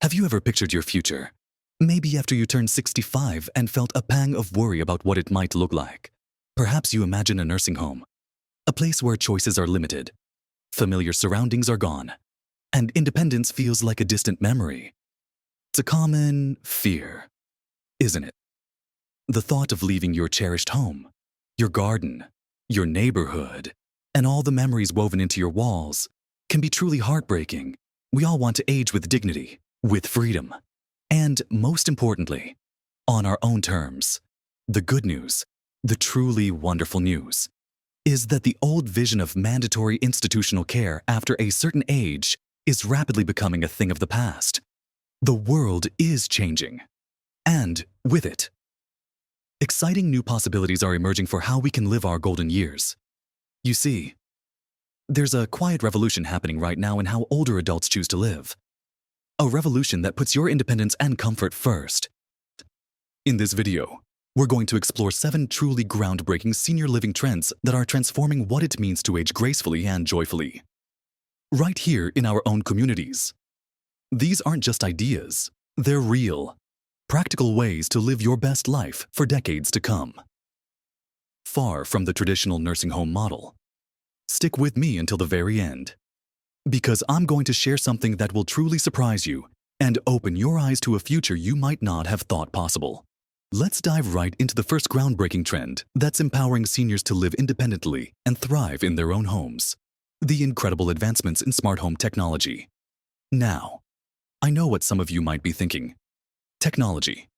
Have you ever pictured your future? Maybe after you turned 65 and felt a pang of worry about what it might look like. Perhaps you imagine a nursing home, a place where choices are limited, familiar surroundings are gone, and independence feels like a distant memory. It's a common fear, isn't it? The thought of leaving your cherished home, your garden, your neighborhood, and all the memories woven into your walls can be truly heartbreaking. We all want to age with dignity, with freedom, and most importantly, on our own terms. The good news, the truly wonderful news, is that the old vision of mandatory institutional care after a certain age is rapidly becoming a thing of the past. The world is changing, and with it, exciting new possibilities are emerging for how we can live our golden years. You see, there's a quiet revolution happening right now in how older adults choose to live. A revolution that puts your independence and comfort first. In this video, we're going to explore 7 truly groundbreaking senior living trends that are transforming what it means to age gracefully and joyfully. Right here in our own communities. These aren't just ideas, they're real, practical ways to live your best life for decades to come. Far from the traditional nursing home model. Stick with me until the very end, because I'm going to share something that will truly surprise you and open your eyes to a future you might not have thought possible. Let's dive right into the first groundbreaking trend that's empowering seniors to live independently and thrive in their own homes: the incredible advancements in smart home technology. Now, I know what some of you might be thinking. Technology,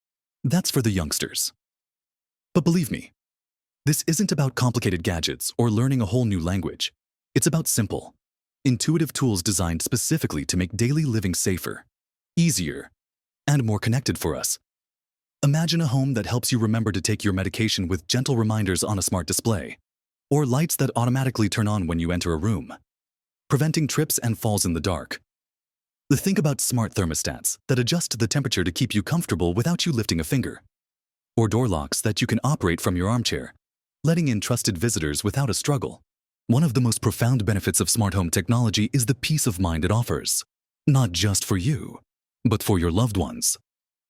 that's for the youngsters. But believe me, this isn't about complicated gadgets or learning a whole new language. It's about simple, intuitive tools designed specifically to make daily living safer, easier, and more connected for us. Imagine a home that helps you remember to take your medication with gentle reminders on a smart display, or lights that automatically turn on when you enter a room, preventing trips and falls in the dark. Think about smart thermostats that adjust the temperature to keep you comfortable without you lifting a finger, or door locks that you can operate from your armchair, letting in trusted visitors without a struggle. One of the most profound benefits of smart home technology is the peace of mind it offers, not just for you, but for your loved ones.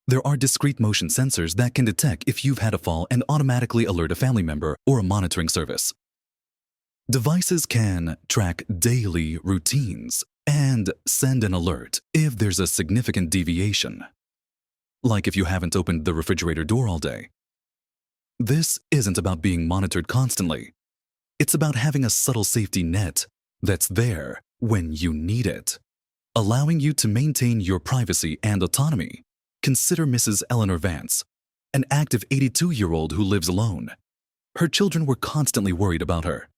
There are discrete motion sensors that can detect if you've had a fall and automatically alert a family member or a monitoring service. Devices can track daily routines and send an alert if there's a significant deviation, like if you haven't opened the refrigerator door all day. This isn't about being monitored constantly. It's about having a subtle safety net that's there when you need it, allowing you to maintain your privacy and autonomy. Consider Mrs. Eleanor Vance, an active 82-year-old who lives alone. Her children were constantly worried about her,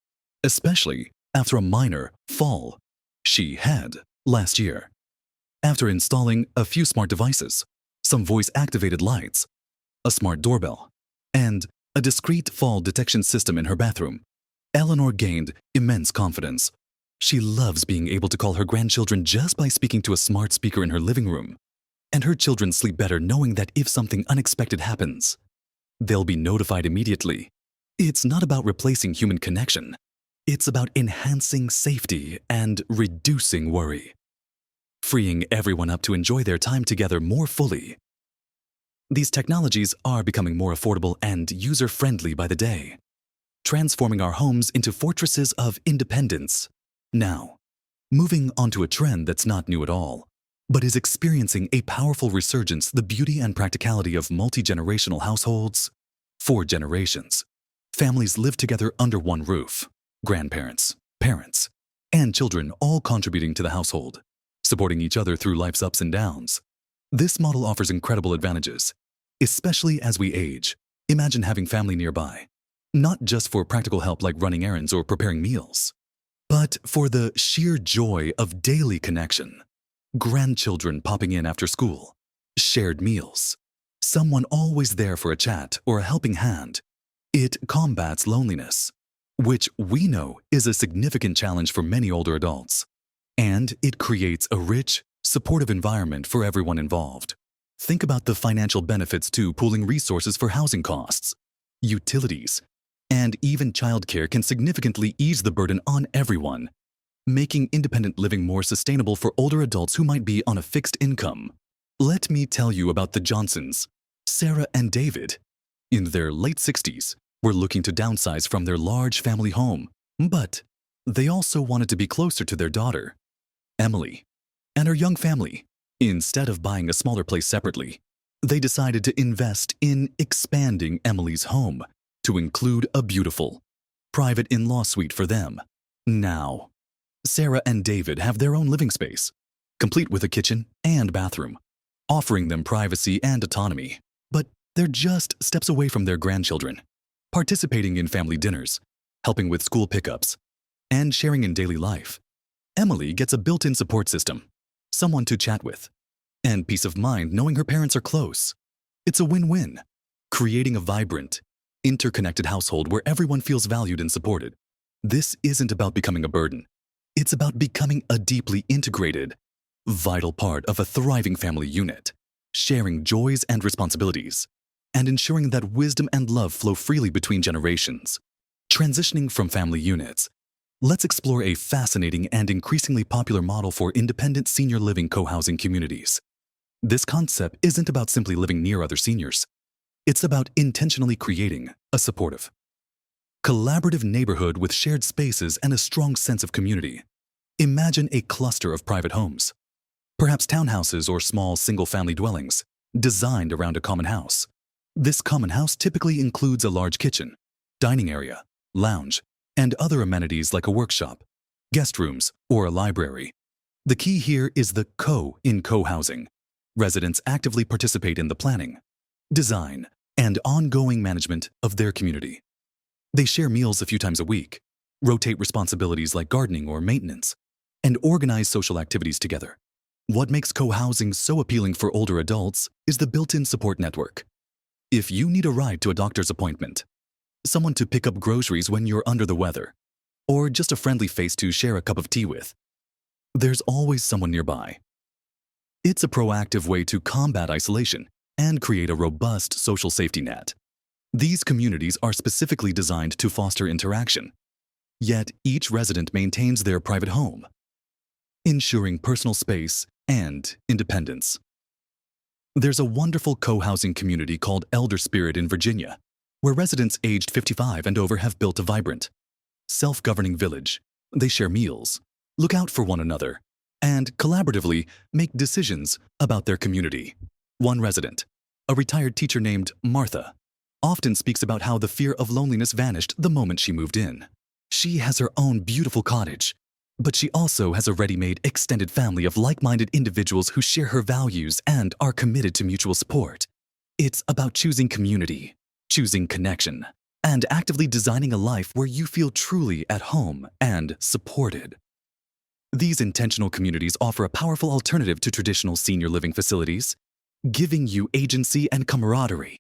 especially after a minor fall she had last year. After installing a few smart devices, some voice-activated lights, a smart doorbell, and a discreet fall detection system in her bathroom, Eleanor gained immense confidence. She loves being able to call her grandchildren just by speaking to a smart speaker in her living room. And her children sleep better knowing that if something unexpected happens, they'll be notified immediately. It's not about replacing human connection. It's about enhancing safety and reducing worry, freeing everyone up to enjoy their time together more fully. These technologies are becoming more affordable and user-friendly by the day, transforming our homes into fortresses of independence. Now, moving on to a trend that's not new at all, but is experiencing a powerful resurgence: the beauty and practicality of multi-generational households. For generations, families live together under one roof: grandparents, parents, and children all contributing to the household, supporting each other through life's ups and downs. This model offers incredible advantages, especially as we age. Imagine having family nearby, not just for practical help like running errands or preparing meals, but for the sheer joy of daily connection. Grandchildren popping in after school, shared meals, someone always there for a chat or a helping hand. It combats loneliness, which we know is a significant challenge for many older adults. And it creates a rich, supportive environment for everyone involved. Think about the financial benefits too. Pooling resources for housing costs, utilities, and even childcare can significantly ease the burden on everyone, making independent living more sustainable for older adults who might be on a fixed income. Let me tell you about the Johnsons. Sarah and David, in their late 60s, were looking to downsize from their large family home, but they also wanted to be closer to their daughter, Emily, and her young family. Instead of buying a smaller place separately, they decided to invest in expanding Emily's home to include a beautiful, private in-law suite for them. Now, Sarah and David have their own living space, complete with a kitchen and bathroom, offering them privacy and autonomy. But they're just steps away from their grandchildren, participating in family dinners, helping with school pickups, and sharing in daily life. Emily gets a built-in support system, someone to chat with, and peace of mind knowing her parents are close. It's a win-win, creating a vibrant, interconnected household where everyone feels valued and supported. This isn't about becoming a burden. It's about becoming a deeply integrated, vital part of a thriving family unit, sharing joys and responsibilities, and ensuring that wisdom and love flow freely between generations. Transitioning from family units, let's explore a fascinating and increasingly popular model for independent senior living co-housing communities. This concept isn't about simply living near other seniors. It's about intentionally creating a supportive, collaborative neighborhood with shared spaces and a strong sense of community. Imagine a cluster of private homes, perhaps townhouses or small single-family dwellings, designed around a common house. This common house typically includes a large kitchen, dining area, lounge, and other amenities like a workshop, guest rooms, or a library. The key here is the in co-housing. Residents actively participate in the planning, design, and ongoing management of their community. They share meals a few times a week, rotate responsibilities like gardening or maintenance, and organize social activities together. What makes co-housing so appealing for older adults is the built-in support network. If you need a ride to a doctor's appointment, someone to pick up groceries when you're under the weather, or just a friendly face to share a cup of tea with, there's always someone nearby. It's a proactive way to combat isolation and create a robust social safety net. These communities are specifically designed to foster interaction, yet each resident maintains their private home, ensuring personal space and independence. There's a wonderful co-housing community called Elder Spirit in Virginia, where residents aged 55 and over have built a vibrant, self-governing village. They share meals, look out for one another, and collaboratively make decisions about their community. One resident, a retired teacher named Martha, often speaks about how the fear of loneliness vanished the moment she moved in. She has her own beautiful cottage, but she also has a ready-made extended family of like-minded individuals who share her values and are committed to mutual support. It's about choosing community, choosing connection, and actively designing a life where you feel truly at home and supported. These intentional communities offer a powerful alternative to traditional senior living facilities, giving you agency and camaraderie,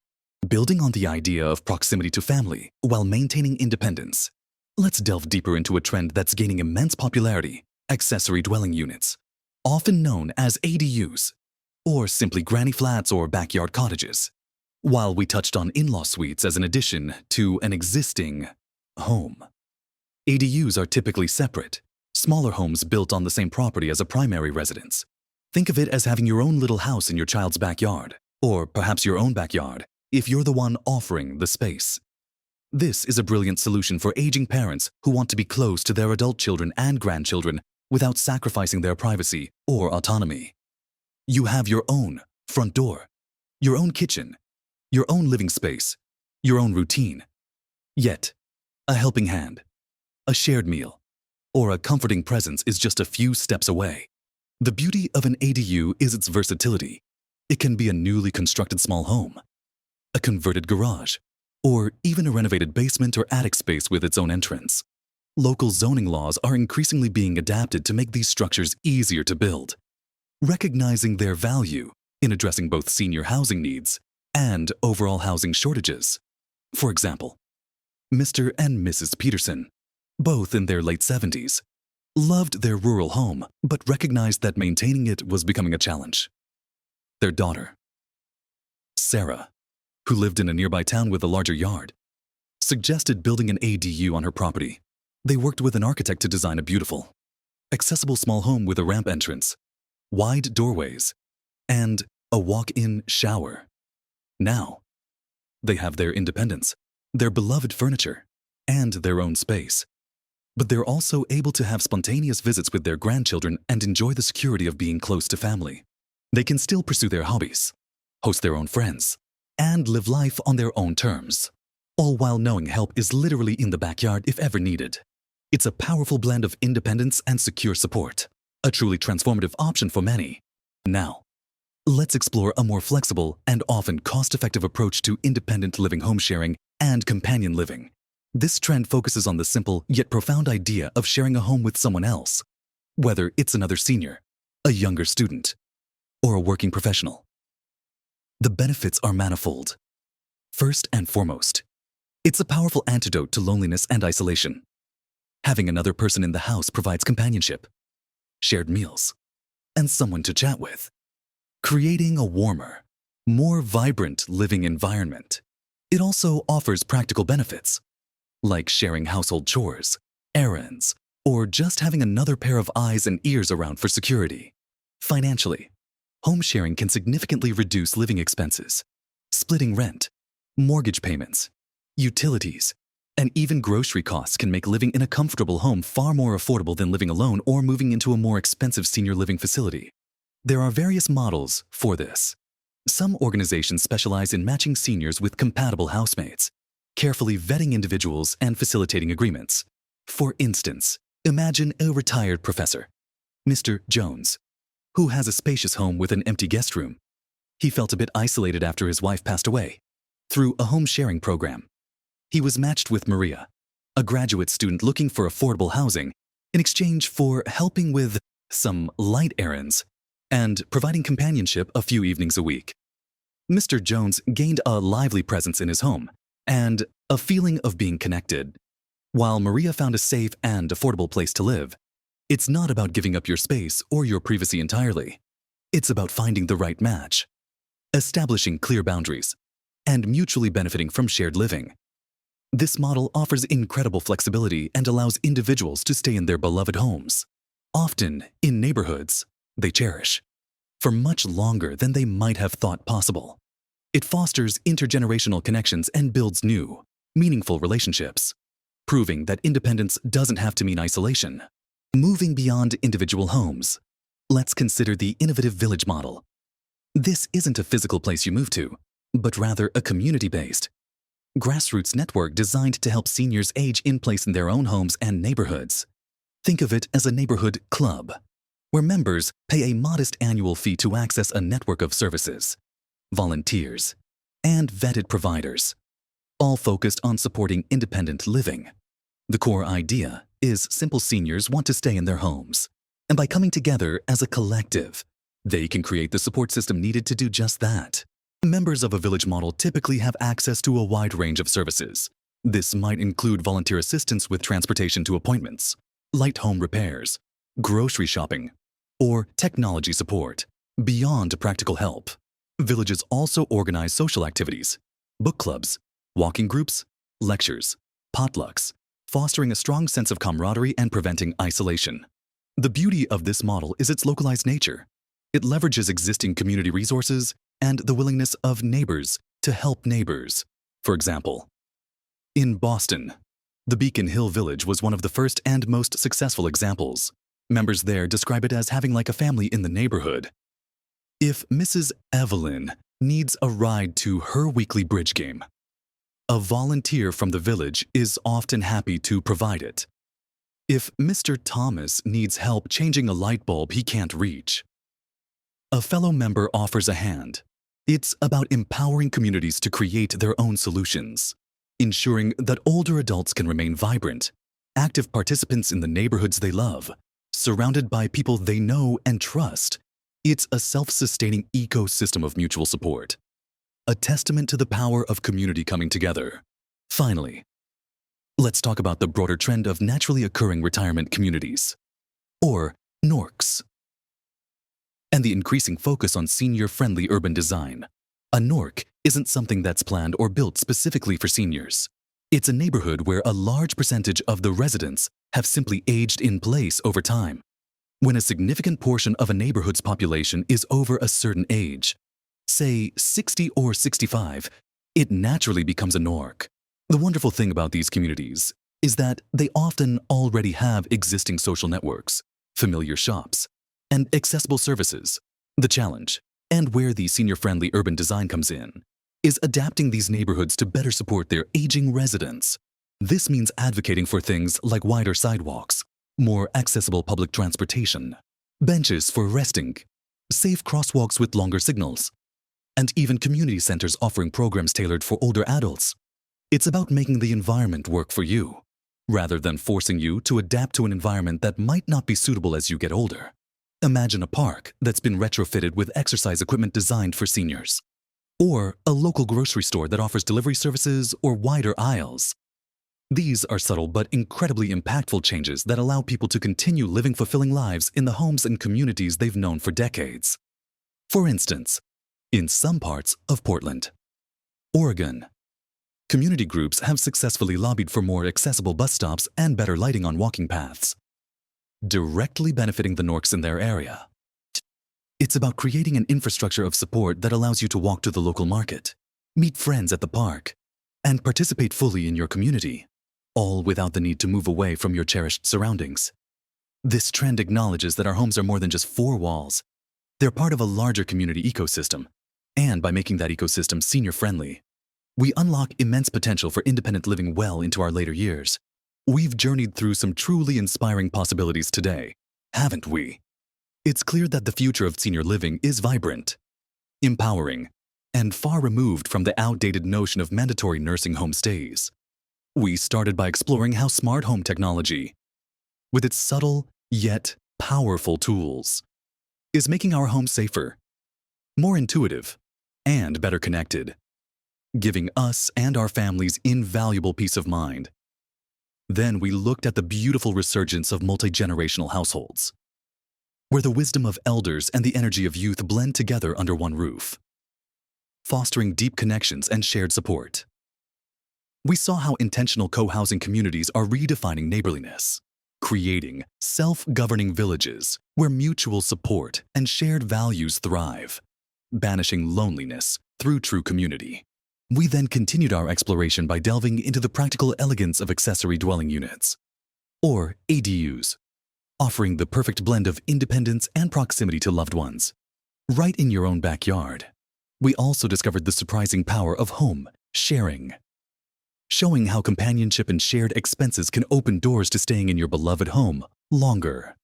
building on the idea of proximity to family while maintaining independence. Let's delve deeper into a trend that's gaining immense popularity: accessory dwelling units, often known as ADUs, or simply granny flats or backyard cottages. While we touched on in-law suites as an addition to an existing home, ADUs are typically separate, smaller homes built on the same property as a primary residence. Think of it as having your own little house in your child's backyard, or perhaps your own backyard, if you're the one offering the space. This is a brilliant solution for aging parents who want to be close to their adult children and grandchildren without sacrificing their privacy or autonomy. You have your own front door, your own kitchen, your own living space, your own routine. Yet, a helping hand, a shared meal, or a comforting presence is just a few steps away. The beauty of an ADU is its versatility. It can be a newly constructed small home, a converted garage, or even a renovated basement or attic space with its own entrance. Local zoning laws are increasingly being adapted to make these structures easier to build, recognizing their value in addressing both senior housing needs and overall housing shortages. For example, Mr. and Mrs. Peterson, both in their late 70s, loved their rural home but recognized that maintaining it was becoming a challenge. Their daughter, Sarah, who lived in a nearby town with a larger yard, suggested building an ADU on her property. They worked with an architect to design a beautiful, accessible small home with a ramp entrance, wide doorways, and a walk-in shower. Now, they have their independence, their beloved furniture, and their own space. But they're also able to have spontaneous visits with their grandchildren and enjoy the security of being close to family. They can still pursue their hobbies, host their own friends, and live life on their own terms, all while knowing help is literally in the backyard if ever needed. It's a powerful blend of independence and secure support, a truly transformative option for many. Now, let's explore a more flexible and often cost-effective approach to independent living, home sharing, and companion living. This trend focuses on the simple yet profound idea of sharing a home with someone else, whether it's another senior, a younger student, or a working professional. The benefits are manifold. First and foremost, it's a powerful antidote to loneliness and isolation. Having another person in the house provides companionship, shared meals, and someone to chat with, creating a warmer, more vibrant living environment. It also offers practical benefits, like sharing household chores, errands, or just having another pair of eyes and ears around for security. Financially, home sharing can significantly reduce living expenses, splitting rent, mortgage payments, utilities, and even grocery costs can make living in a comfortable home far more affordable than living alone or moving into a more expensive senior living facility. There are various models for this. Some organizations specialize in matching seniors with compatible housemates, carefully vetting individuals and facilitating agreements. For instance, imagine a retired professor, Mr. Jones, who has a spacious home with an empty guest room. He felt a bit isolated after his wife passed away. Through a home sharing program, he was matched with Maria, a graduate student looking for affordable housing in exchange for helping with some light errands and providing companionship a few evenings a week. Mr. Jones gained a lively presence in his home and a feeling of being connected, while Maria found a safe and affordable place to live. It's not about giving up your space or your privacy entirely. It's about finding the right match, establishing clear boundaries, and mutually benefiting from shared living. This model offers incredible flexibility and allows individuals to stay in their beloved homes, often in neighborhoods they cherish, for much longer than they might have thought possible. It fosters intergenerational connections and builds new, meaningful relationships, proving that independence doesn't have to mean isolation. Moving beyond individual homes, let's consider the innovative village model. This isn't a physical place you move to, but rather a community-based, grassroots network designed to help seniors age in place in their own homes and neighborhoods. Think of it as a neighborhood club, where members pay a modest annual fee to access a network of services, volunteers, and vetted providers, all focused on supporting independent living. The core idea is simple: seniors want to stay in their homes, and by coming together as a collective, they can create the support system needed to do just that. Members of a village model typically have access to a wide range of services. This might include volunteer assistance with transportation to appointments, light home repairs, grocery shopping, or technology support. Beyond practical help, villages also organize social activities, book clubs, walking groups, lectures, potlucks, fostering a strong sense of camaraderie and preventing isolation. The beauty of this model is its localized nature. It leverages existing community resources and the willingness of neighbors to help neighbors. For example, in Boston, the Beacon Hill Village was one of the first and most successful examples. Members there describe it as having like a family in the neighborhood. If Mrs. Evelyn needs a ride to her weekly bridge game, a volunteer from the village is often happy to provide it. If Mr. Thomas needs help changing a light bulb he can't reach, a fellow member offers a hand. It's about empowering communities to create their own solutions, ensuring that older adults can remain vibrant, active participants in the neighborhoods they love, surrounded by people they know and trust. It's a self-sustaining ecosystem of mutual support, a testament to the power of community coming together. Finally, let's talk about the broader trend of naturally occurring retirement communities, or NORCs, and the increasing focus on senior-friendly urban design. A NORC isn't something that's planned or built specifically for seniors. It's a neighborhood where a large percentage of the residents have simply aged in place over time. When a significant portion of a neighborhood's population is over a certain age, say 60 or 65, it naturally becomes a NORC. The wonderful thing about these communities is that they often already have existing social networks, familiar shops, and accessible services. The challenge, and where the senior-friendly urban design comes in, is adapting these neighborhoods to better support their aging residents. This means advocating for things like wider sidewalks, more accessible public transportation, benches for resting, safe crosswalks with longer signals, and even community centers offering programs tailored for older adults. It's about making the environment work for you, rather than forcing you to adapt to an environment that might not be suitable as you get older. Imagine a park that's been retrofitted with exercise equipment designed for seniors, or a local grocery store that offers delivery services or wider aisles. These are subtle but incredibly impactful changes that allow people to continue living fulfilling lives in the homes and communities they've known for decades. For instance, in some parts of Portland, Oregon, community groups have successfully lobbied for more accessible bus stops and better lighting on walking paths, directly benefiting the NORCs in their area. It's about creating an infrastructure of support that allows you to walk to the local market, meet friends at the park, and participate fully in your community, all without the need to move away from your cherished surroundings. This trend acknowledges that our homes are more than just four walls. They're part of a larger community ecosystem, and by making that ecosystem senior-friendly, we unlock immense potential for independent living well into our later years. We've journeyed through some truly inspiring possibilities today, haven't we? It's clear that the future of senior living is vibrant, empowering, and far removed from the outdated notion of mandatory nursing home stays. We started by exploring how smart home technology, with its subtle yet powerful tools, is making our homes safer, more intuitive, and better connected, giving us and our families invaluable peace of mind. Then we looked at the beautiful resurgence of multi-generational households, where the wisdom of elders and the energy of youth blend together under one roof, fostering deep connections and shared support. We saw how intentional co-housing communities are redefining neighborliness, creating self-governing villages where mutual support and shared values thrive, banishing loneliness through true community. We then continued our exploration by delving into the practical elegance of accessory dwelling units, or ADUs, offering the perfect blend of independence and proximity to loved ones, right in your own backyard. We also discovered the surprising power of home sharing, showing how companionship and shared expenses can open doors to staying in your beloved home longer,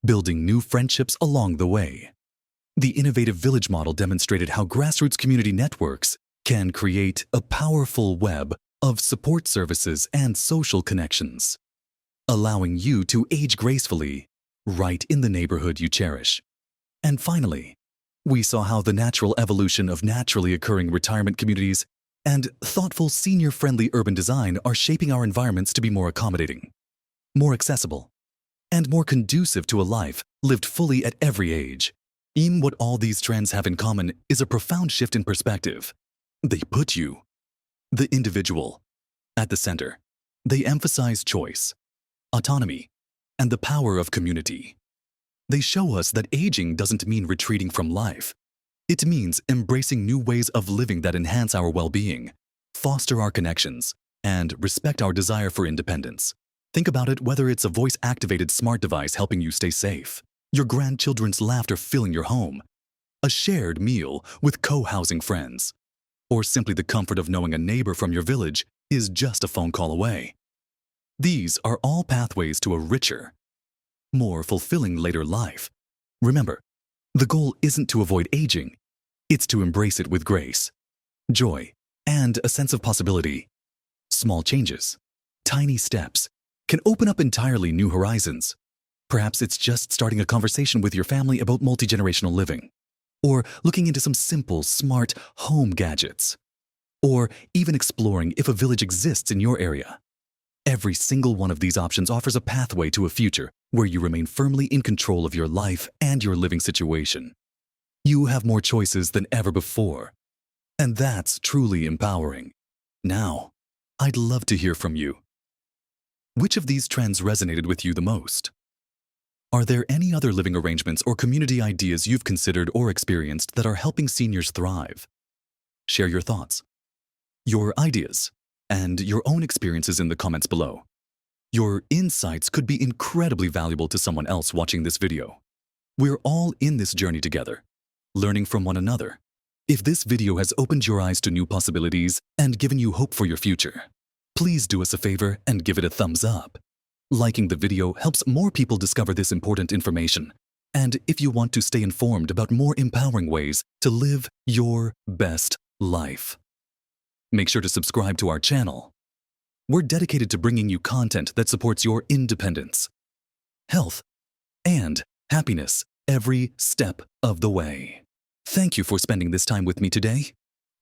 building new friendships along the way. The innovative village model demonstrated how grassroots community networks can create a powerful web of support services and social connections, allowing you to age gracefully right in the neighborhood you cherish. And finally, we saw how the natural evolution of naturally occurring retirement communities and thoughtful senior-friendly urban design are shaping our environments to be more accommodating, more accessible, and more conducive to a life lived fully at every age. What all these trends have in common is a profound shift in perspective. They put you, the individual, at the center. They emphasize choice, autonomy, and the power of community. They show us that aging doesn't mean retreating from life. It means embracing new ways of living that enhance our well-being, foster our connections, and respect our desire for independence. Think about it, whether it's a voice-activated smart device helping you stay safe, your grandchildren's laughter filling your home, a shared meal with co-housing friends, or simply the comfort of knowing a neighbor from your village is just a phone call away. These are all pathways to a richer, more fulfilling later life. Remember, the goal isn't to avoid aging, it's to embrace it with grace, joy, and a sense of possibility. Small changes, tiny steps, can open up entirely new horizons. Perhaps it's just starting a conversation with your family about multi-generational living, or looking into some simple, smart home gadgets, or even exploring if a village exists in your area. Every single one of these options offers a pathway to a future where you remain firmly in control of your life and your living situation. You have more choices than ever before, and that's truly empowering. Now, I'd love to hear from you. Which of these trends resonated with you the most? Are there any other living arrangements or community ideas you've considered or experienced that are helping seniors thrive? Share your thoughts, your ideas, and your own experiences in the comments below. Your insights could be incredibly valuable to someone else watching this video. We're all in this journey together, learning from one another. If this video has opened your eyes to new possibilities and given you hope for your future, please do us a favor and give it a thumbs up. Liking the video helps more people discover this important information. And if you want to stay informed about more empowering ways to live your best life, make sure to subscribe to our channel. We're dedicated to bringing you content that supports your independence, health, and happiness every step of the way. Thank you for spending this time with me today.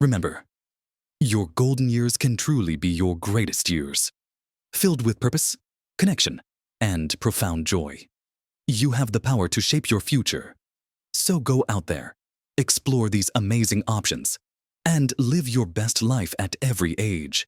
Remember, your golden years can truly be your greatest years, filled with purpose, connection, and profound joy. You have the power to shape your future. So go out there, explore these amazing options, and live your best life at every age.